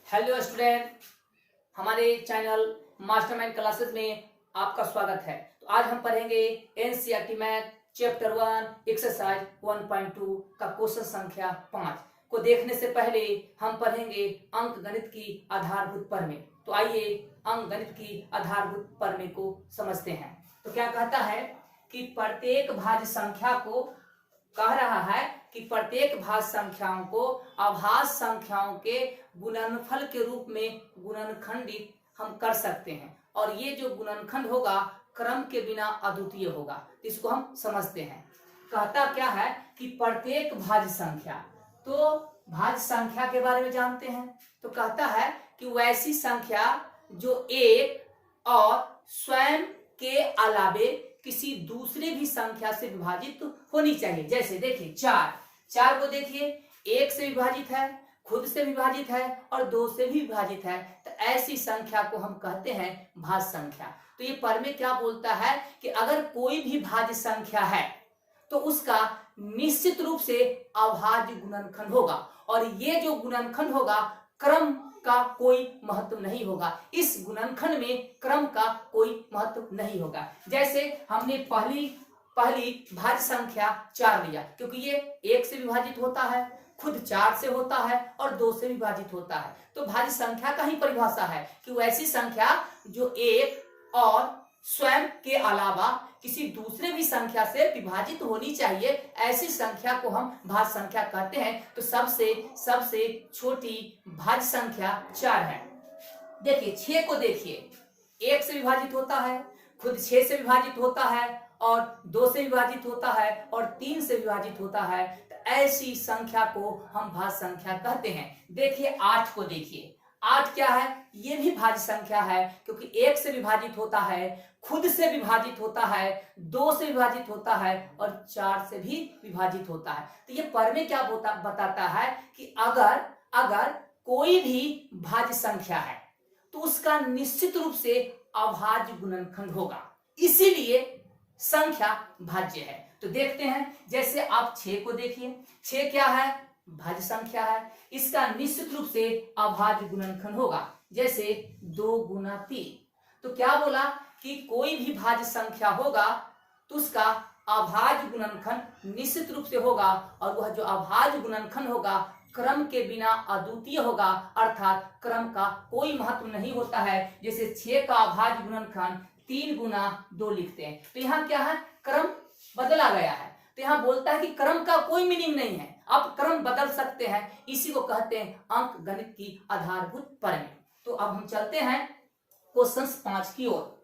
Hello student, हमारे channel mastermind classes में आपका स्वागत है। तो आज हम पढ़ेंगे एनसीईआरटी मैथ चैप्टर 1 एक्सरसाइज 1.2 का क्वेश्चन संख्या 5 को देखने से पहले हम पढ़ेंगे अंक गणित की आधारभूत प्रमेय। तो आइए अंक गणित की आधारभूत प्रमेय को समझते हैं। तो क्या कहता है कि प्रत्येक भाज्य संख्या को कह रहा है कि प्रत्येक भाज्य संख्याओं को अभाज्य संख्याओं के गुणनफल के रूप में गुणनखंडित हम कर सकते हैं, और ये जो गुणनखंड होगा क्रम के बिना अद्वितीय होगा। इसको हम समझते हैं। कहता क्या है कि प्रत्येक भाज्य संख्या, तो भाज्य संख्या के बारे में जानते हैं। तो कहता है कि वैसी संख्या जो एक और स्वयं के अलावे किसी दूसरे भी संख्या से विभाजित होनी चाहिए। जैसे देखिए चार को देखिए, एक से विभाजित है, खुद से विभाजित है और दो से भी विभाजित है। तो ऐसी संख्या को हम कहते हैं भाज्य संख्या। तो ये प्रमेय क्या बोलता है कि अगर कोई भी भाज्य संख्या है तो उसका निश्चित रूप से अभाज्य गुणनखंड होगा, और ये जो गुणनखंड होगा क्रम का कोई महत्व नहीं होगा। इस गुणनखंड में क्रम का कोई महत्व नहीं होगा। जैसे हमने पहली भाज्य संख्या 4 लिया, क्योंकि ये एक से विभाजित होता है, खुद 4 से होता है और 2 से विभाजित होता है। तो भाज्य संख्या का ही परिभाषा है कि वैसी संख्या जो एक और स्वयं के अलावा किसी दूसरे भी संख्या से विभाजित होनी चाहिए, ऐसी संख्या को हम भाज्य संख्या कहते हैं। तो सबसे छोटी भाज्य संख्या 4 है। देखिए 6 को देखिए, 1 से विभाजित होता है, खुद 6 से विभाजित होता है और 2 से विभाजित होता है और 3 से विभाजित होता है। तो ऐसी संख्या को हम भाज्य संख्या कहते हैं। देखिए 8 को देखिए, 8 क्या है? ये भी भाज्य संख्या है, क्योंकि 1 से विभाजित होता है, खुद से विभाजित होता है, 2 से विभाजित होता है और 4 से भी विभाजित होता है। तो ये प्रमेय क्या बताता है कि अगर कोई भी भाज्य संख्या है तो उसका निश्चित रूप से अभाज्य गुणनखंड होगा, इसीलिए संख्या भाज्य है। तो देखते हैं, जैसे आप 6 को देखिए, 6 क्या है? भाज्य संख्या है, इसका निश्चित रूप से अभाज्य गुणनखंड होगा। जैसे 2 गुना 3। तो क्या बोला कि कोई भी भाज्य संख्या होगा तो उसका अभाज्य गुणनखंड निश्चित रूप से होगा, और वह जो अभाज्य गुणनखंड होगा क्रम के बिना अद्वितीय होगा, अर्थात क्रम का कोई महत्व नहीं होता है। जैसे 6 का अभाज्य गुणनखंड 3 गुना 2 लिखते हैं, तो यहाँ क्या है? क्रम बदला गया है। तो यहाँ बोलता है कि क्रम का कोई मीनिंग नहीं है, आप क्रम बदल सकते हैं। इसी को कहते हैं अंक गणित की आधारभूत प्रमेय। तो अब हम चलते हैं क्वेश्चन 5 की ओर।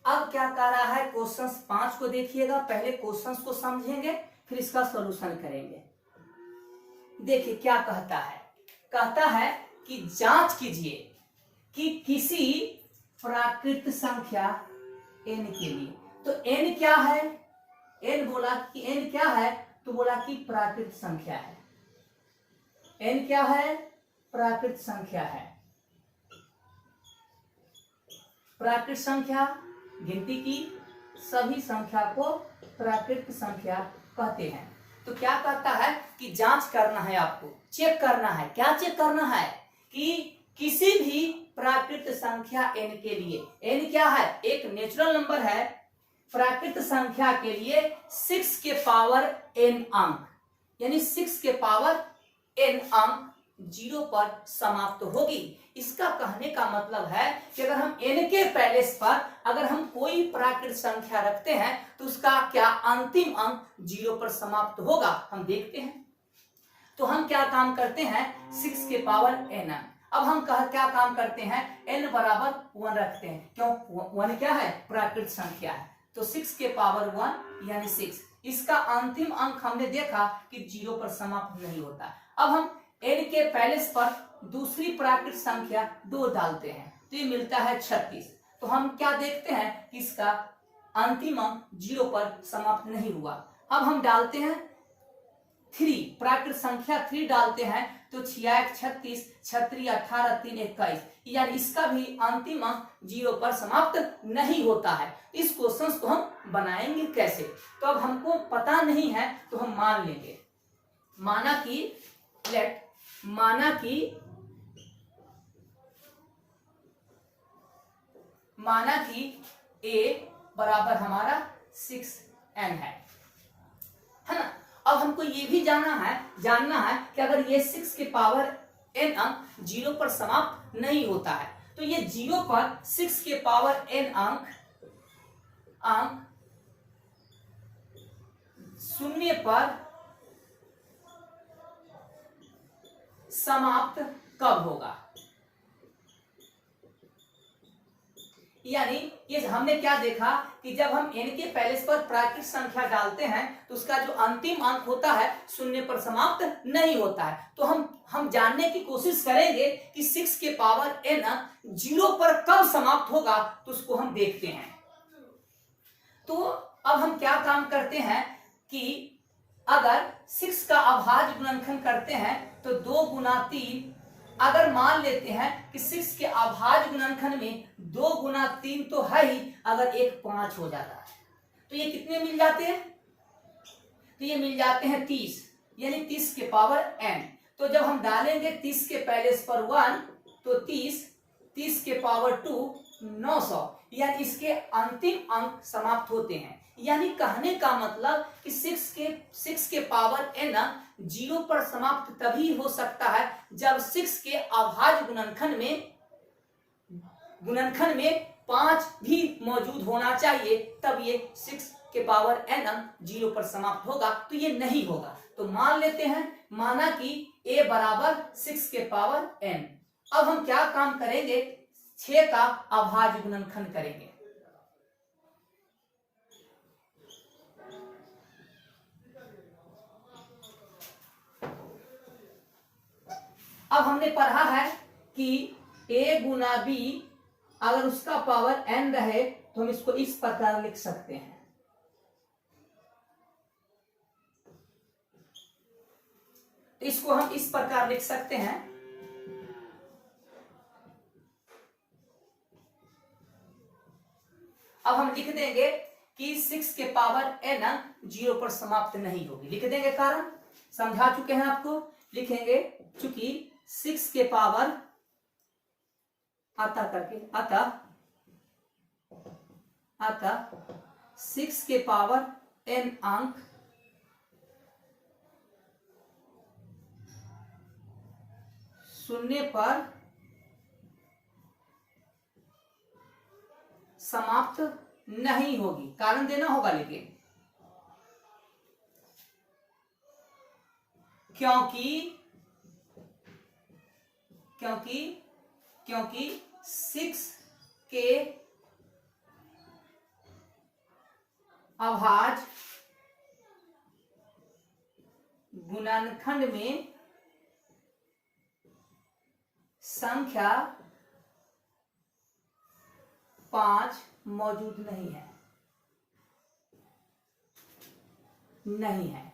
अब क्या कह रहा है? क्वेश्चन 5 को देखिएगा, पहले क्वेश्चन को समझेंगे फिर इसका सॉल्यूशन करेंगे। देखिए क्या कहता है। कहता है कि जांच कीजिए कि किसी प्राकृत संख्या n के लिए, तो n क्या है? n बोला कि n क्या है? तो बोला कि प्राकृत संख्या है। n क्या है? प्राकृत संख्या है। प्राकृत संख्या गिनती की सभी संख्या को प्राकृत संख्या कहते हैं। तो क्या कहता है कि जांच करना है, आपको चेक करना है। क्या चेक करना है? कि किसी भी प्राकृत संख्या n के लिए, n क्या है? एक नेचुरल नंबर है। प्राकृत संख्या के लिए 6 के पावर n अंक, यानी 6 के पावर n अंक 0 पर समाप्त होगी। इसका कहने का मतलब है कि अगर हम n के पैलेस पर अगर हम कोई प्राकृत संख्या रखते हैं तो उसका क्या अंतिम अंक 0 पर समाप्त होगा, हम देखते हैं। तो हम क्या काम करते हैं? 6 के पावर n अंक। अब हम क्या काम करते हैं? n बराबर 1 रखते हैं। क्यों? 1 क्या है? प्राकृत संख्या है। तो 6 के पावर 1 यानी 6, इसका अंतिम अंक हमने देखा कि 0 पर समाप्त नहीं होता। अब हम n के पैलेस पर दूसरी प्राकृत संख्या 2 डालते हैं, तो ये मिलता है 36। तो हम क्या देखते हैं कि इसका अंतिम अंक 0 पर समाप्त नहीं हुआ। अब हम डालते हैं 3 प्राकृत संख्या 3 डालते हैं तो 6 36, 36 18 3 21, यानी इसका भी अंतिम अंक 0 पर समाप्त नहीं होता है। इस क्वेश्चन को हम बनाएंगे कैसे? तो अब हमको पता नहीं है तो हम मान लेंगे, माना कि a बराबर हमारा 6n है ना। अब हमको ये भी जानना है कि अगर ये 6 के पावर n अंक 0 पर समाप्त नहीं होता है तो ये 0 पर 6 के पावर n अंक 0 पर समाप्त कब होगा? यानी ये हमने क्या देखा कि जब हम n के पैलेस पर प्राकृत संख्या डालते हैं तो उसका जो अंतिम अंक होता है 0 पर समाप्त नहीं होता है। तो हम जानने की कोशिश करेंगे कि 6 के पावर n अंक 0 पर कब समाप्त होगा, तो उसको हम देखते हैं। तो अब हम क्या काम करते हैं कि अगर 6 का अभाज्य गुणनखंड करते हैं तो 2 गुना 3, अगर मान लेते हैं कि 6 के अभाज्य गुणनखंड में 2 गुना 3 तो है ही, अगर 1 5 हो जाता है तो ये कितने मिल जाते हैं? तो ये मिल जाते हैं 30, यानी 30 के पावर n। तो जब हम डालेंगे 30 के पैलेस पर 1 तो 30 के पावर 2 900, यानी इसके अंतिम अंक समाप्त होते हैं। यानी कहने का मतलब कि 6 के पावर n 0 पर समाप्त तभी हो सकता है जब 6 के अभाज्य गुणनखंड में 5 भी मौजूद होना चाहिए, तब ये 6 के पावर n अंक 0 पर समाप्त होगा। तो ये नहीं होगा, तो मान लेते हैं, माना कि a बराबर 6 के पावर n। अब हम क्या काम करेंगे? 6 का अभाज्य गुणनखंड करेंगे। अब हमने पढ़ा है कि a गुना b अगर उसका पावर n रहे तो हम इसको इस प्रकार लिख सकते हैं। तो इसको हम इस प्रकार लिख सकते हैं, अब हम लिख देंगे कि 6 के पावर n 0 पर समाप्त नहीं होगी। लिख देंगे, कारण समझा चुके हैं आपको। लिखेंगे चूंकि 6 के पावर अतः 6 के पावर n अंक शून्य पर समाप्त नहीं होगी। कारण देना होगा, लेकिन क्योंकि 6 के अभाज्य गुणनखंड में संख्या 5 मौजूद नहीं है।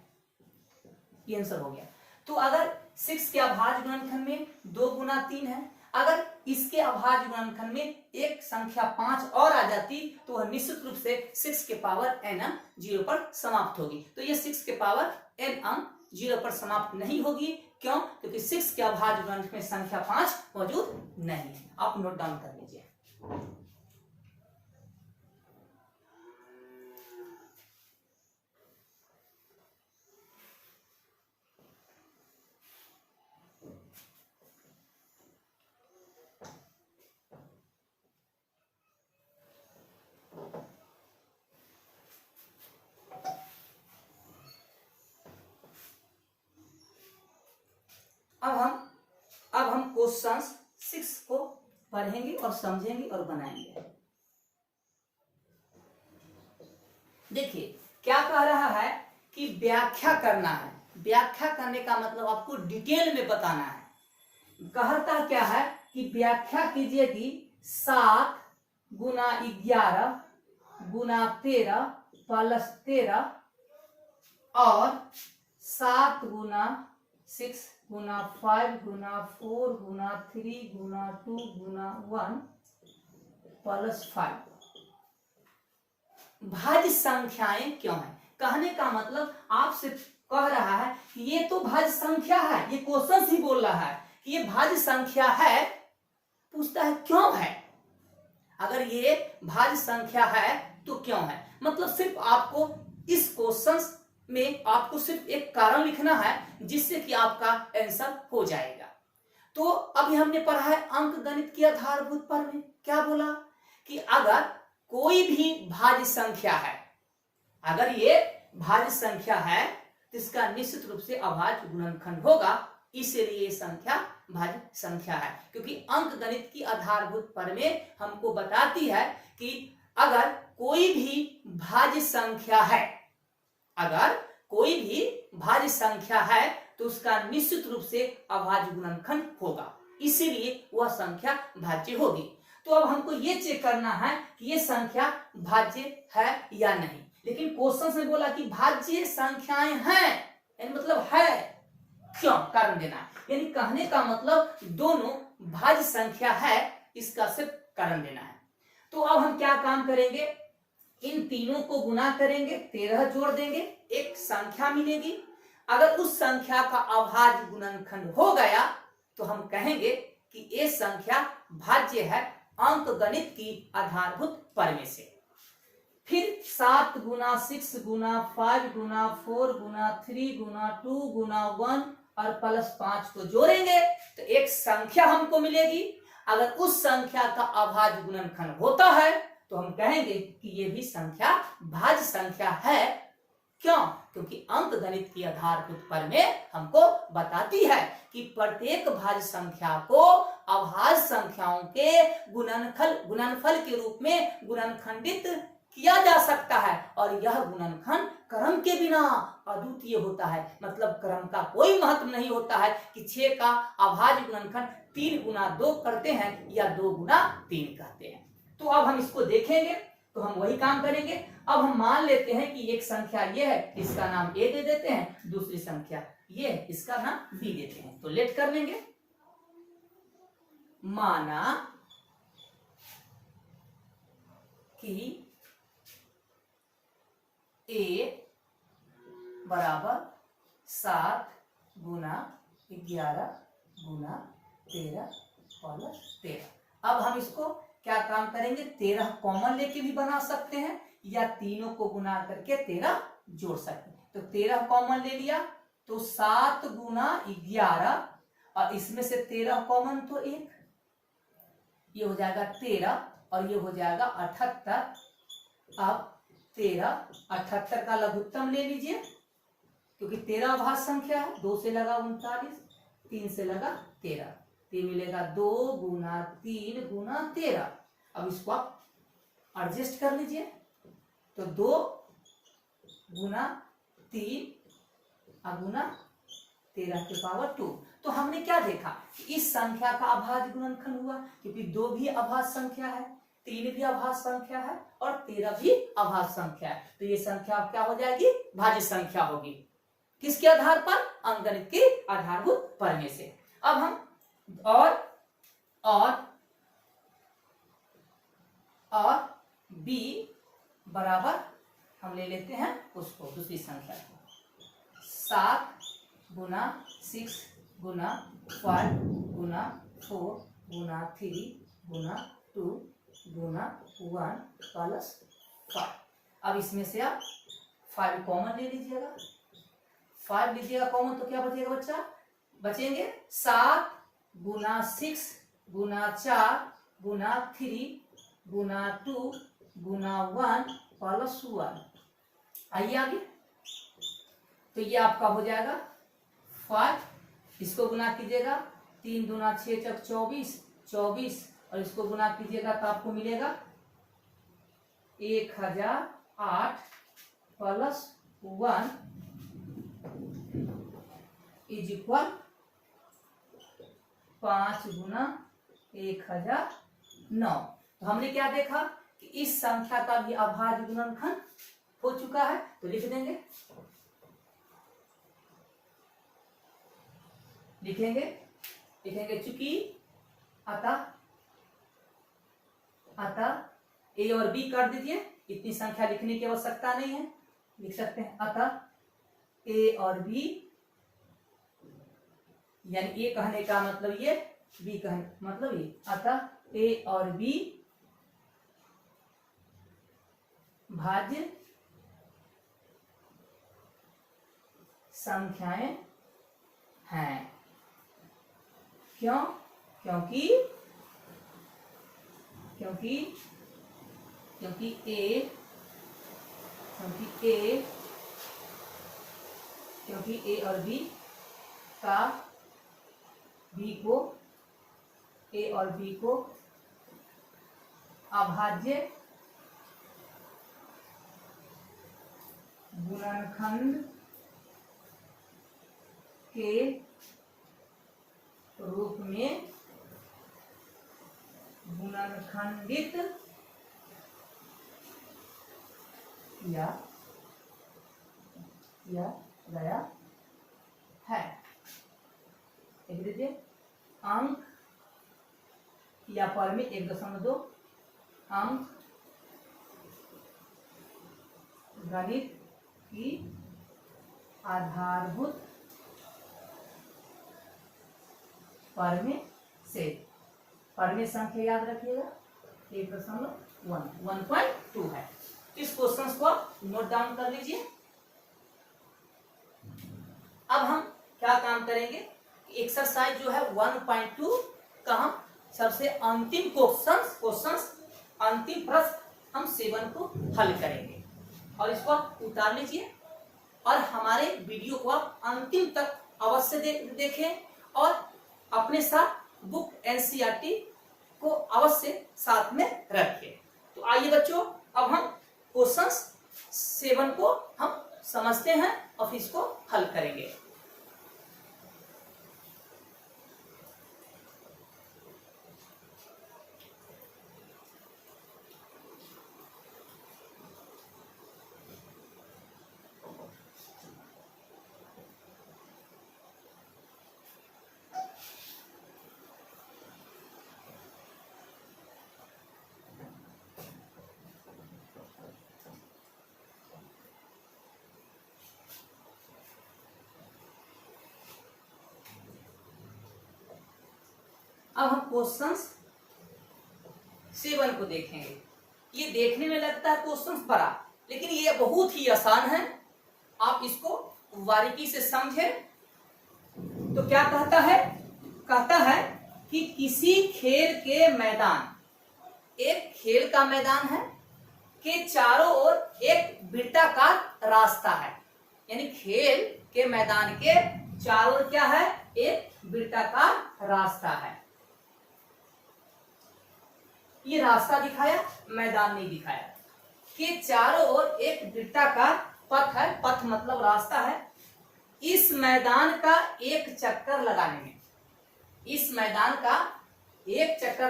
ये आंसर हो गया। तो अगर 6 के अभाज्य गुणनखंड में 2 गुना 3 है, अगर इसके अभाज्य गुणनखंड में एक संख्या 5 और आ जाती तो वह निश्चित रूप से 6 के पावर n 0 पर समाप्त होगी। तो ये 6 के पावर n अंक 0 पर समाप्त नहीं होगी। क्यों? क्योंकि 6 के अभाज्य गुणनखंड में संख्या 5 मौजूद नहीं है। आप नोट डाउन कर लीजिए। अब हम क्वेश्चन 6 को पढ़ेंगे और समझेंगे और बनाएंगे। देखिए क्या कह रहा है कि व्याख्या करना है। व्याख्या करने का मतलब आपको डिटेल में बताना है। कहता क्या है कि व्याख्या कीजिए कि 7 गुना 11 गुना 13 प्लस 13 और 7 गुना 6 गुना 5 गुना 4 गुना 3 गुना 2 गुना 1 प्लस 5। भाज्य संख्याएं क्यों है? कहने का मतलब आपसे कह रहा है कि ये तो भाज्य संख्या है, ये क्वेश्चन ही बोल रहा है कि ये भाज्य संख्या है, पूछता है क्यों है। अगर ये भाज्य संख्या है तो क्यों है, मतलब सिर्फ आपको इस क्वेश्चन में आपको सिर्फ एक कारण लिखना है जिससे कि आपका आंसर हो जाएगा। तो अभी हमने पढ़ा है अंक गणित की आधारभूत प्रमेय। क्या बोला कि अगर कोई भी भाज्य संख्या है, अगर ये भाज्य संख्या है तो इसका निश्चित रूप से अभाज्य गुणनखंड होगा, इसलिए ये संख्या भाज्य संख्या है। क्योंकि अंक गणित की आधारभूत प्रमेय हमको बताती है कि अगर कोई भी भाज्य संख्या है, अगर कोई भी भाज्य संख्या है तो उसका निश्चित रूप से अभाज्य गुणनखंड होगा, इसीलिए वह संख्या भाज्य होगी। तो अब हमको ये चेक करना है कि ये संख्या भाज्य है या नहीं। लेकिन क्वेश्चन में बोला कि भाज्य संख्याएं हैं, यानी मतलब है, क्यों, कारण देना। यानी कहने का मतलब दोनों भाज्य संख्या है, इसका सिर्फ कारण देना है। तो अब हम क्या काम करेंगे, इन तीनों को गुना करेंगे, 13 जोड़ देंगे, एक संख्या मिलेगी। अगर उस संख्या का अभाज्य गुणनखंड हो गया तो हम कहेंगे कि ये संख्या भाज्य है अंक गणित की आधारभूत प्रमेय से। फिर 7 गुना 6 गुना 5 गुना 4 गुना 3 गुना 2 गुना 1 और प्लस 5 को जोड़ेंगे तो एक संख्या हमको मिलेगी। अगर उस संख्या का अभाज्य गुणनखंड होता है तो हम कहेंगे कि ये भी संख्या भाज्य संख्या है। क्यों? क्योंकि अंक गणित की आधारभूत प्रमेय हमको बताती है कि प्रत्येक भाज्य संख्या को अभाज्य संख्याओं के गुणनफल के रूप में गुणनखंडित किया जा सकता है, और यह गुणनखंड क्रम के बिना अद्वितीय होता है। मतलब क्रम का कोई महत्व नहीं होता है कि 6 का अभाज्य गुणनखंड 3 गुना 2 करते हैं या 2 गुना 3 कहते हैं। तो अब हम इसको देखेंगे तो हम वही काम करेंगे। अब हम मान लेते हैं कि एक संख्या ये है, इसका नाम ए दे देते हैं, दूसरी संख्या ये है, इसका नाम बी देते हैं। तो लेट कर लेंगे। माना कि ए बराबर 7 गुना 11 गुना 13 प्लस 13। अब हम इसको क्या काम करेंगे, 13 कॉमन लेके भी बना सकते हैं या तीनों को गुना करके 13 जोड़ सकते हैं। तो 13 कॉमन ले लिया तो 7 गुना 11 और इसमें से 13 कॉमन तो 1, ये हो जाएगा 13 और ये हो जाएगा 78। अब 13 78 का लघुत्तम ले लीजिए, क्योंकि 13 अभाज्य संख्या है। 2 से लगा 39, 3 से लगा 13, ये मिलेगा 2 गुना 3 गुना 13। अब इसको आप एडजस्ट कर लीजिए, तो 2 गुना 3 गुना 13 के पावर 2। तो हमने क्या देखा कि इस संख्या का अभाज्य गुणनखंड हुआ, क्योंकि 2 भी अभाज्य संख्या है, 3 भी अभाज्य संख्या है और 13 भी अभाज्य संख्या है। तो ये संख्या क्या हो जाएगी, भाज्य संख्या होगी। किसके आधार पर, अंकगणित के आधारभूत प्रमेय से। अब हम और b बराबर हम ले लेते हैं उसको, दूसरी संख्या को, 7 गुना 6 गुना 5 गुना 4 गुना 3 गुना 2 गुना 1 प्लस 5। अब इसमें से आप 5 कॉमन ले लीजिएगा, 5 लीजिएगा कॉमन तो क्या बचेगा बच्चा, बचेंगे 7 गुना 6 गुना 4 गुना 3 गुना 2 गुना 1 प्लस 1। आइए आगे, तो ये आपका हो जाएगा 5, इसको गुना कीजिएगा 3 दूना 6 चक 24 और इसको गुना कीजिएगा तो आपको मिलेगा 1008 प्लस 1 इज इक्वल 5 गुना 1009। तो हमने क्या देखा कि इस संख्या का भी अभाज्य गुणनखंड हो चुका है, तो लिख देंगे लिखेंगे लिखेंगे चूंकि अतः ए और बी कर दीजिए, इतनी संख्या लिखने की आवश्यकता नहीं है, लिख सकते हैं अतः ए और बी, यानी ए कहने का मतलब ये, बी कहने मतलब ये, अतः ए और बी भाज्य संख्याएं हैं। क्यों? क्योंकि ए और बी का ए और बी को अभाज्य गुणनखंड के रूप में गुणनखंडित किया गया है। लिख दीजिए अंक या पर में 1.2 अंक गणित की आधारभूत परमेय संख्या याद रखिएगा 1.2 है। इस क्वेश्चन को नोट डाउन कर लीजिए। अब हम क्या काम करेंगे, एक्सरसाइज जो है 1.2 का हम सबसे अंतिम क्वेश्चंस अंतिम प्रश्न हम 7 को हल करेंगे, और इसको उतार लीजिए और हमारे वीडियो को आप अंतिम तक अवश्य देखें और अपने साथ बुक एनसीईआरटी को अवश्य साथ में रखें। तो आइए बच्चों, अब हम क्वेश्चंस 7 को हम समझते हैं और इसको हल करेंगे। अब हम क्वेश्चंस 7 को देखेंगे। ये देखने में लगता है क्वेश्चंस बड़ा, लेकिन ये बहुत ही आसान है, आप इसको बारीकी से समझें। तो क्या कहता है कि किसी खेल के मैदान, एक खेल का मैदान है के चारों ओर एक वृत्ताकार रास्ता है, यानी खेल के मैदान के चारों ओर क्या है, एक वृत्ताकार रास्ता है। ये रास्ता दिखाया, मैदान नहीं दिखाया। के चारों ओर एक वृत्ताकार पथ है, पथ मतलब रास्ता है। इस मैदान का एक चक्कर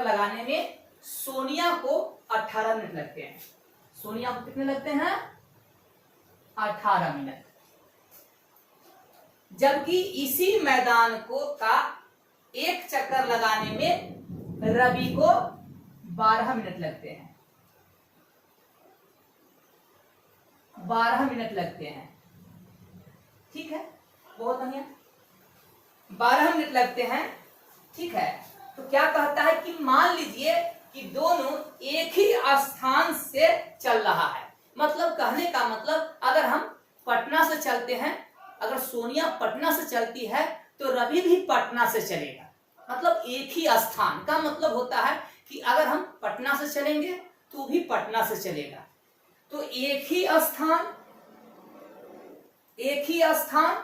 लगाने में सोनिया को 18 मिनट लगते हैं। सोनिया को कितने लगते हैं? 18 मिनट। जबकि इसी मैदान का एक चक्कर लगाने में रवि को 12 मिनट लगते हैं। 12 मिनट लगते हैं, ठीक है, बहुत बढ़िया। 12 मिनट लगते हैं, ठीक है। तो क्या कहता है कि मान लीजिए कि दोनों एक ही स्थान से चल रहा है। मतलब कहने का मतलब, अगर हम पटना से चलते हैं, अगर सोनिया पटना से चलती है तो रवि भी पटना से चलेगा। मतलब एक ही स्थान का मतलब होता है कि अगर हम पटना से चलेंगे तो भी पटना से चलेगा। तो एक ही स्थान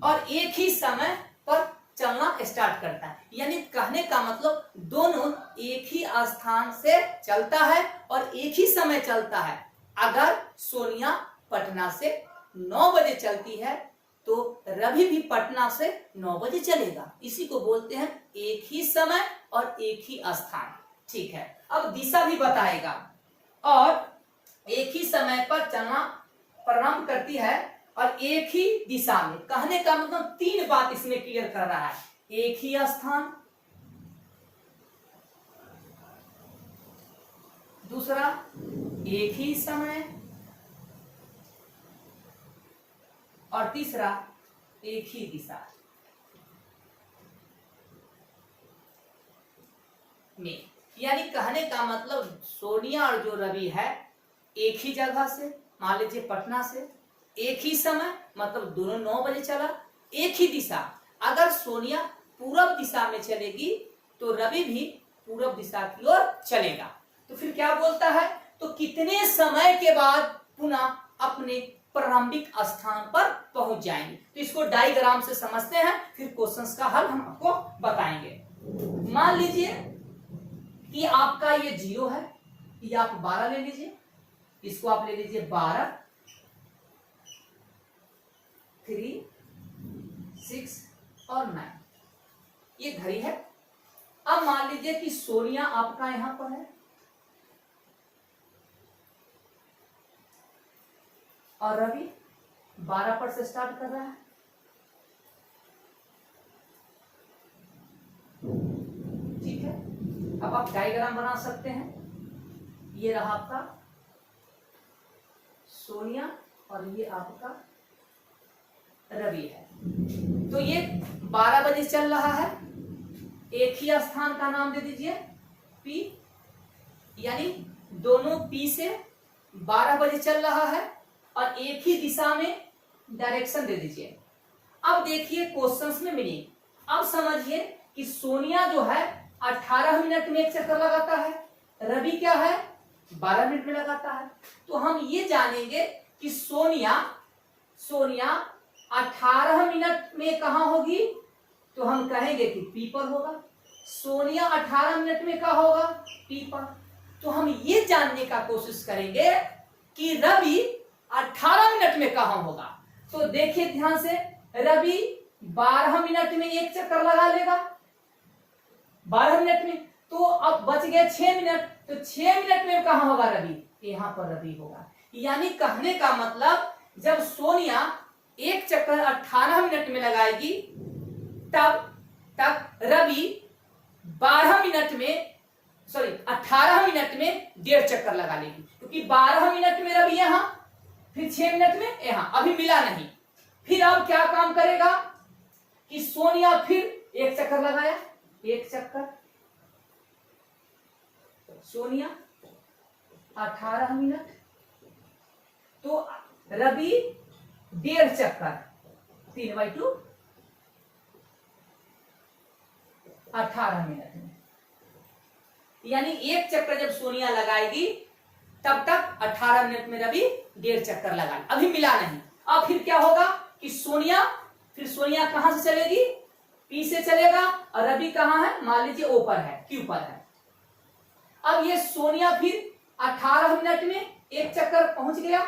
और एक ही समय पर चलना स्टार्ट करता है। यानी कहने का मतलब दोनों एक ही स्थान से चलता है और एक ही समय चलता है। अगर सोनिया पटना से 9 बजे चलती है तो रवि भी पटना से 9 बजे चलेगा। इसी को बोलते हैं एक ही समय और एक ही स्थान, ठीक है। अब दिशा भी बताएगा और एक ही समय पर चलना प्रारंभ करती है और एक ही दिशा में। कहने का मतलब 3 बात इसमें क्लियर कर रहा है। एक ही स्थान, दूसरा एक ही समय, और तीसरा एक ही दिशा में। यानी कहने का मतलब सोनिया और जो रवि है एक ही जगह से, मान लीजिए पटना से, एक ही समय मतलब दोनों 9 बजे चला, एक ही दिशा। अगर सोनिया पूरब दिशा में चलेगी तो रवि भी पूरब दिशा की ओर चलेगा। तो फिर क्या बोलता है, तो कितने समय के बाद पुनः अपने प्रारंभिक स्थान पर पहुंच जाएंगे। तो इसको डायग्राम से समझते हैं, फिर क्वेश्चंस का हल हम आपको बताएंगे। मान लीजिए कि आपका ये 0 है, ये आप 12 ले लीजिए, इसको आप ले लीजिए 12, 3, 6 और 9, ये घड़ी है। अब मान लीजिए कि सोनिया आपका यहां पर है और रवि 12 पर से स्टार्ट कर रहा है। ठीक है, अब आप डायग्राम बना सकते हैं। ये रहा आपका सोनिया और ये आपका रवि है। तो ये 12 बजे चल रहा है, एक ही स्थान का नाम दे दीजिए P, यानी दोनों P से 12 बजे चल रहा है और एक ही दिशा में डायरेक्शन दे दीजिए। अब देखिए क्वेश्चंस में मीनिंग, अब समझिए कि सोनिया जो है 18 मिनट में एक चक्कर लगाता है, रवि क्या है 12 मिनट में लगाता है। तो हम ये जानेंगे कि सोनिया 18 मिनट में कहां होगी, तो हम कहेंगे कि P पर होगा। सोनिया 18 मिनट में कहां होगा, P पर। तो हम ये जानने का कोशिश करेंगे कि रवि 18 मिनट में कहां होगा। तो देखिए ध्यान से, रवि 12 मिनट में एक चक्कर लगा लेगा, 12 मिनट में, तो अब बच गए 6 मिनट, तो 6 मिनट में कहां होगा रवि, यहां पर रवि होगा। यानी कहने का मतलब जब सोनिया एक चक्कर 18 मिनट में लगाएगी तब तक रवि 18 मिनट में 1.5 चक्कर लगा लेगी, क्योंकि 12 मिनट में रवि यहां, फिर 6 मिनट में यहां, अभी मिला नहीं। फिर अब क्या काम करेगा कि सोनिया फिर एक चक्कर लगाया, एक चक्कर, सोनिया 18 मिनट, तो रवि 1.5 चक्कर, 3/2 18 मिनट में। यानी एक चक्कर जब सोनिया लगाएगी तब तक 18 मिनट में रवि 1.5 चक्कर लगाए, अभी मिला नहीं। अब फिर क्या होगा कि सोनिया कहां से चलेगी, P से चलेगा, और रवि कहां है, मान लीजिए O पर है, Q पर है। अब ये सोनिया फिर 18 मिनट में एक चक्कर पहुंच गया,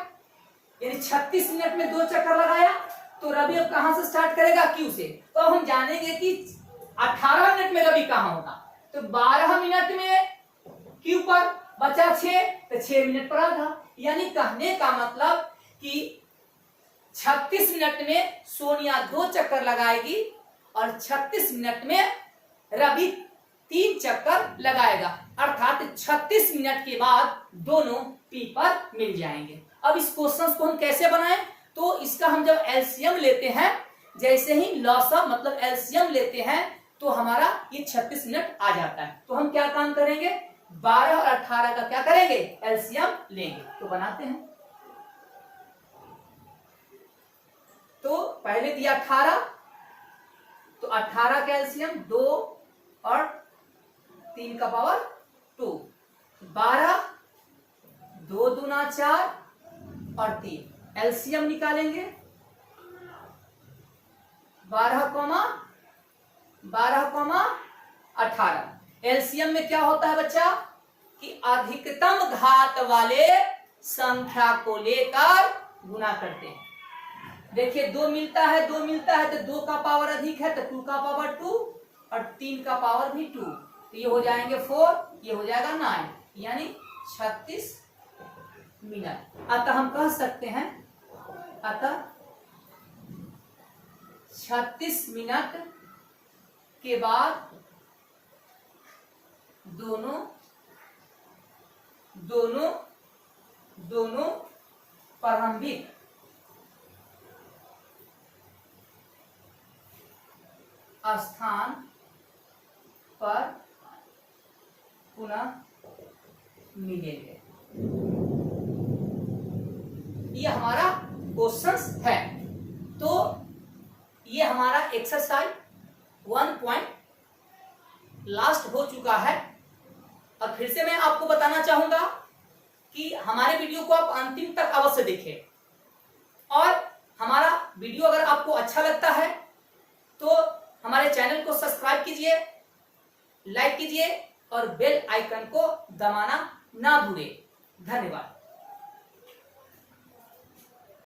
यानी 36 मिनट में 2 चक्कर लगाया, तो रवि अब कहां से स्टार्ट करेगा, Q से। तो अब हम जानेंगे कि 18 मिनट में रवि कहां होगा, तो 12 मिनट में Q पर, बचा 6, तो 6 मिनट पर आधा। यानी कहने का मतलब कि 36 मिनट में सोनिया 2 चक्कर लगाएगी और 36 मिनट में रवि 3 चक्कर लगाएगा, अर्थात 36 मिनट के बाद दोनों P पर मिल जाएंगे। अब इस क्वेश्चन को हम कैसे बनाएं, तो इसका हम जब एलसीएम लेते हैं, जैसे ही लॉसअप मतलब एलसीएम लेते हैं तो हमारा ये 36 मिनट आ जाता है। तो हम क्या काम करेंगे, 12 और 18 का क्या करेंगे, एलसीएम लेंगे। तो बनाते हैं। तो पहले दिया 18, तो 18 का एलसीएम 2 और 3 का पावर 2, 12, 2 दूना 4 और 3, एलसीएम निकालेंगे 12,18। एलसीएम में क्या होता है बच्चा कि अधिकतम घात वाले संख्या को लेकर गुना करते हैं। देखिए 2 मिलता है तो 2 का पावर अधिक है तो 2 का पावर 2 और 3 का पावर भी 2, तो ये हो जाएंगे 4, ये हो जाएगा 9, यानी 36 मिनट। अतः हम कह सकते हैं, अतः 36 मिनट के बाद दोनों दोनों दोनों प्रारंभिक स्थान पर पुनः मिलेंगे। ये हमारा क्वेश्चन है। तो ये हमारा एक्सरसाइज 1 पॉइंट लास्ट हो चुका है। और फिर से मैं आपको बताना चाहूंगा कि हमारे वीडियो को आप अंतिम तक अवश्य देखें। और हमारा वीडियो अगर आपको अच्छा लगता है तो हमारे चैनल को सब्सक्राइब कीजिए, लाइक कीजिए और बेल आइकन को दबाना ना भूलें। धन्यवाद।